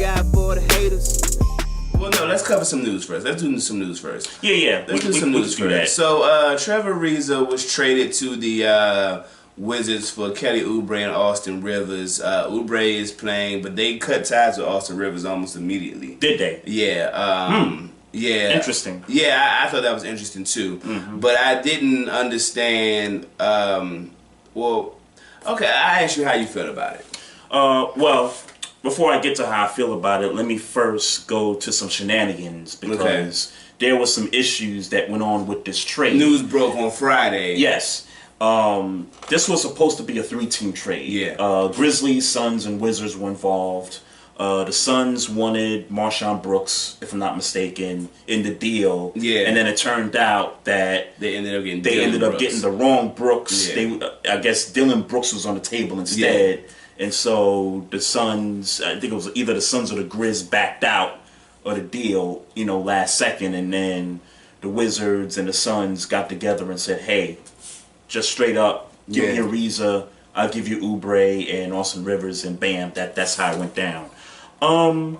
guy for the haters. Well, no, let's cover some news first. Let's do some news first. Yeah. Let's do some news first. So, Trevor Ariza was traded to the Wizards for Kelly Oubre and Austin Rivers. Oubre is playing, but they cut ties with Austin Rivers almost immediately. Did they? Yeah. Yeah. Interesting. Yeah, I thought that was interesting too. But I didn't understand. Well, okay, I asked you how you felt about it. Well, before I get to how I feel about it, let me first go to some shenanigans because there was some issues that went on with this trade. News broke on Friday. Yes. This was supposed to be a 3-team trade. Yeah. Grizzlies, Suns, and Wizards were involved. The Suns wanted Marshawn Brooks, if I'm not mistaken, in the deal. Yeah. And then it turned out that they ended up getting the wrong Brooks. Yeah. I guess Dylan Brooks was on the table instead. Yeah. And so the Suns, I think it was either the Suns or the Grizz backed out of the deal, last second. And then the Wizards and the Suns got together and said, hey, just straight up, give me Ariza, I'll give you Oubre and Austin Rivers, and bam, that's how it went down. How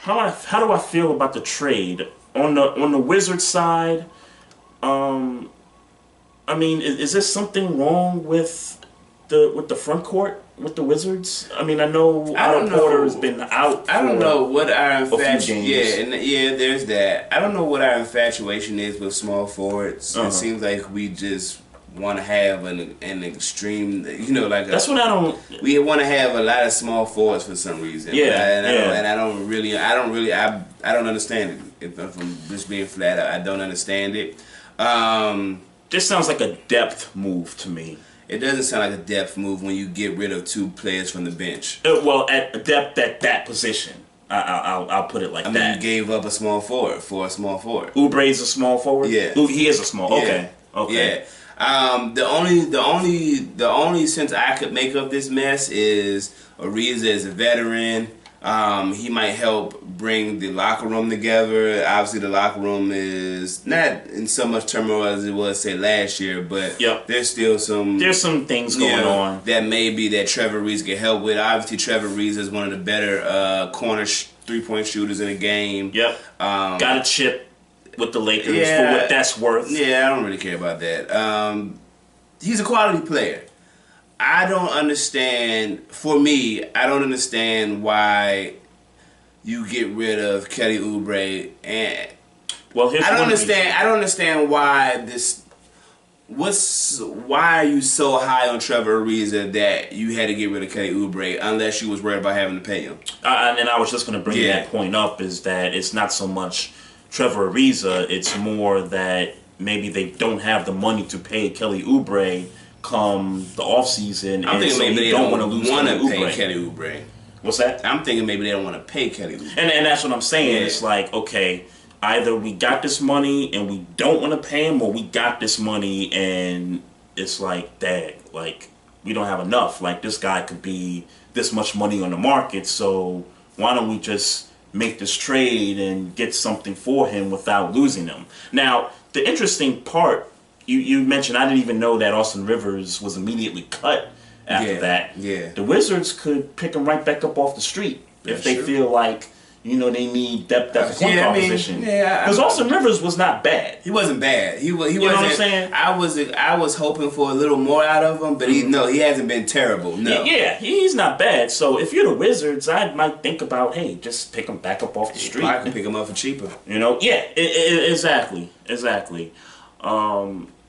do I feel about the trade on the Wizards side? I mean, is there something wrong with the front court with the Wizards? I mean, I know Otto Porter has been out. I don't know what our infatuation. There's that. I don't know what our infatuation is with small forwards. It seems like we just want to have an extreme, that's what I don't. We want to have a lot of small forwards for some reason. I don't understand it. If I'm just being flat out, I don't understand it. This sounds like a depth move to me. It doesn't sound like a depth move when you get rid of 2 players from the bench. Well, at depth at that position, I'll put it like that. I mean, you gave up a small forward for a small forward. Oubre's a small forward. Yeah, he is a small. Okay. Yeah. The only sense I could make of this mess is Ariza is a veteran. He might help bring the locker room together. Obviously, the locker room is not in so much turmoil as it was, say, last year, but there's still some things going on that maybe that Trevor Ariza can help with. Obviously, Trevor Ariza is one of the better corner 3-point shooters in the game. Got a chip with the Lakers for what that's worth. Yeah, I don't really care about that. He's a quality player. I don't understand. For me, I don't understand why you get rid of Kelly Oubre. And I don't understand why this. Why are you so high on Trevor Ariza that you had to get rid of Kelly Oubre unless you was worried about having to pay him? And I was just going to bring that point up, is that it's not so much Trevor Ariza, it's more that maybe they don't have the money to pay Kelly Oubre come the offseason. I'm thinking maybe they don't want to pay Kelly Oubre. What's that? I'm thinking maybe they don't want to pay Kelly Oubre. And that's what I'm saying. It's like, okay, either we got this money and we don't want to pay him, or we got this money and it's like, dang, like, we don't have enough. Like, this guy could be this much money on the market, so why don't we just make this trade and get something for him without losing him? Now, the interesting part, you mentioned, I didn't even know that Austin Rivers was immediately cut after that. Yeah. The Wizards could pick him right back up off the street if they feel like, they need depth at the point guard position. Because Austin Rivers was not bad. He wasn't bad. He wasn't. You know what I'm saying? I was hoping for a little more out of him, but he hasn't been terrible. No. Yeah, he's not bad. So if you're the Wizards, I might think about, hey, just pick him back up off the street. I can pick him up for cheaper. Exactly.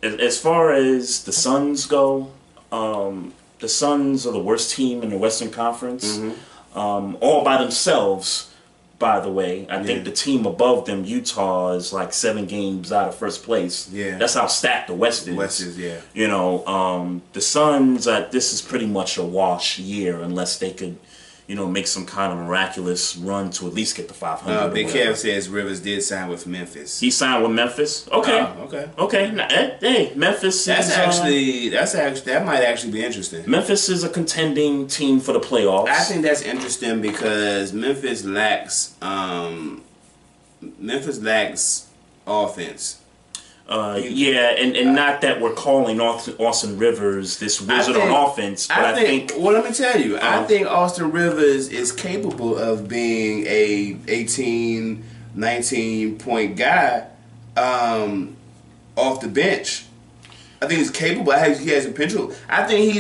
As far as the Suns go, the Suns are the worst team in the Western Conference, all by themselves. By the way, I think the team above them, Utah, is like 7 games out of first place. Yeah, that's how stacked the West is. The Suns, this is pretty much a wash year unless they could, make some kind of miraculous run to at least get the 500. Big Kev says Rivers did sign with Memphis. He signed with Memphis. Okay. Now, hey, Memphis. That might actually be interesting. Memphis is a contending team for the playoffs. I think that's interesting because Memphis lacks offense. And not that we're calling Austin Rivers this wizard on offense, but I think. Well, let me tell you, I think Austin Rivers is capable of being a 18, 19 point guy off the bench. I think he's capable. He has a potential. I think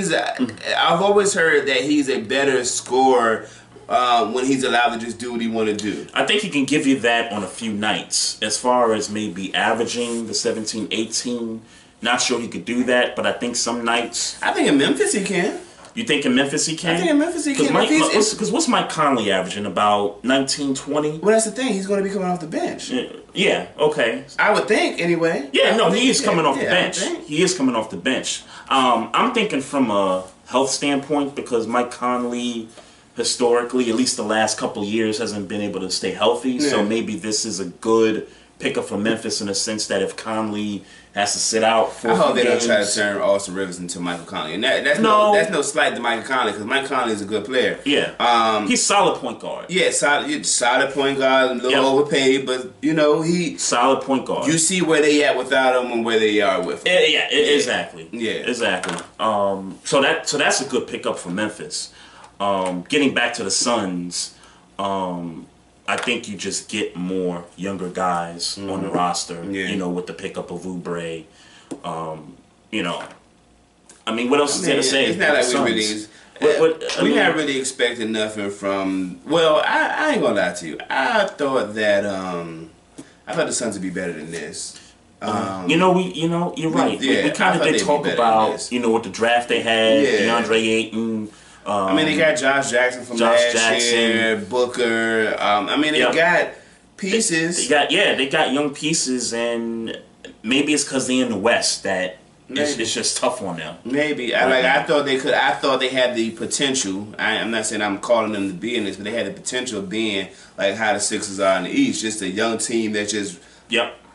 I've always heard that he's a better scorer when he's allowed to just do what he want to do. I think he can give you that on a few nights. As far as maybe averaging the 17, 18, not sure he could do that, but I think some nights. I think in Memphis he can. You think in Memphis he can? I think in Memphis he can. Because what's Mike Conley averaging? About 19, 20? Well, that's the thing. He's going to be coming off the bench. Yeah, okay. I would think, anyway. Yeah, no, he is coming off the bench. He is coming off the bench. I'm thinking from a health standpoint because Mike Conley, historically, at least the last couple years, hasn't been able to stay healthy. Yeah. So maybe this is a good pickup for Memphis in the sense that if Conley has to sit out for I hope they don't try to turn Austin Rivers into Michael Conley. And that's no slight to Michael Conley because Mike Conley is a good player. Yeah. He's solid point guard. Yeah, solid point guard, a little overpaid, but he solid point guard. You see where they at without him and where they are with him. Exactly. Yeah. Exactly. So that's a good pickup for Memphis. Getting back to the Suns, I think you just get more younger guys on the roster, with the pickup of Oubre. I mean, what else is there to say? It's not like we're not really expecting nothing from. Well, I ain't gonna lie to you. I thought that the Suns would be better than this. You're right. We kind of did talk about with the draft they had, DeAndre Ayton. They got Josh Jackson from last year, Booker. They got pieces. They got young pieces, and maybe it's because they're in the West that it's just tough on them. Maybe I thought they could. I thought they had the potential. I'm not saying I'm calling them to be in this, but they had the potential of being like how the Sixers are in the East, just a young team that's just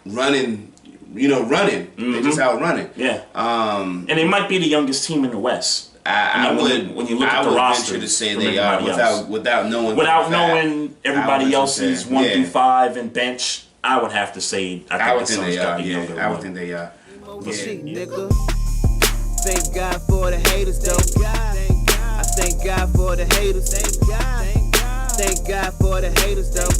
running. Running. They're just out running. Yeah. And they might be the youngest team in the West. When you look at the roster, venture to say they are without knowing everybody else's 1 through 5 and bench. I would have to say I think they are. I would think they are. Thank God for the haters, though. I thank God for the haters. Thank God for the haters, though.